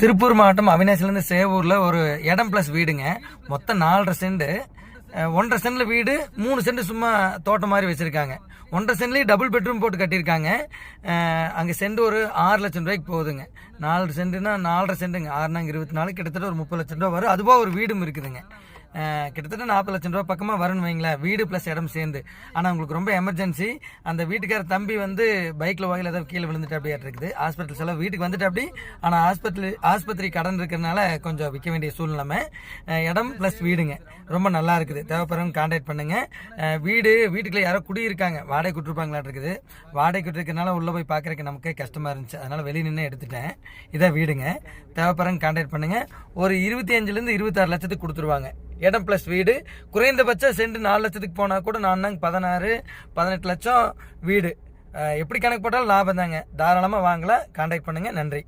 திருப்பூர் மாவட்டம் அவினாசிலேருந்து சேவூரில் ஒரு இடம் ப்ளஸ் வீடுங்க. மொத்தம் 4.5 சென்ட். 1.5 சென்டில் வீடு, 3 சென்ட் சும்மா தோட்டம் மாதிரி வச்சுருக்காங்க. 1.5 சென்ட்லேயும் டபுள் பெட்ரூம் போட்டு கட்டியிருக்காங்க. அங்கே சென்ட் ஒரு 6 லட்சம் ரூபாய்க்கு போகுதுங்க. 4 சென்ட்டுனா 4.5 சென்ட்டுங்க. 6 24, கிட்டத்தட்ட ஒரு 30 லட்சம் ரூபா வரும். அதுபோக ஒரு வீடும் இருக்குதுங்க. கிட்டத்தட்ட 40 லட்சம் ரூபா பக்கமாக வரும்னு வைங்களேன், வீடு ப்ளஸ் இடம் சேர்ந்து. ஆனால் உங்களுக்கு ரொம்ப எமர்ஜென்சி. அந்த வீட்டுக்கார தம்பி வந்து பைக்கில் வாயில் ஏதாவது கீழே விழுந்துட்டு அப்படியே இருக்குது. ஹாஸ்பிட்டல் செலவு வீட்டுக்கு வந்துட்டு அப்படி. ஆனால் ஆஸ்பத்திரி கடன் இருக்கிறதுனால கொஞ்சம் விற்க வேண்டிய சூழ்நிலை. இடம் ப்ளஸ் வீடுங்க, ரொம்ப நல்லா இருக்குது. தேவைப்படுறவங்க கான்டாக்ட் பண்ணுங்க. வீட்டுக்குள்ள யாரோ குடியிருக்காங்க, வாடகை கொடுத்துருப்பாங்களான் இருக்குது. வாடகை கொடுத்துருக்கனால உள்ளே போய் பார்க்குறதுக்கு நமக்கே கஷ்டமாக இருந்துச்சு. அதனால் வெளியே நின்று எடுத்துட்டேன். இதான் வீடுங்க. தேவைப்படுறவங்க கான்டாக்ட் பண்ணுங்க. ஒரு 25 26 லட்சத்துக்கு கொடுத்துருவாங்க. இடம் ப்ளஸ் வீடு. குறைந்தபட்சம் சென்ட் 4 லட்சத்துக்கு போனால் கூட 16 18 லட்சம் வீடு. எப்படி கணக்கு போட்டாலும் லாபம் தாங்க. தாராளமாக வாங்கலாம். கான்டாக்ட் பண்ணுங்கள். நன்றி.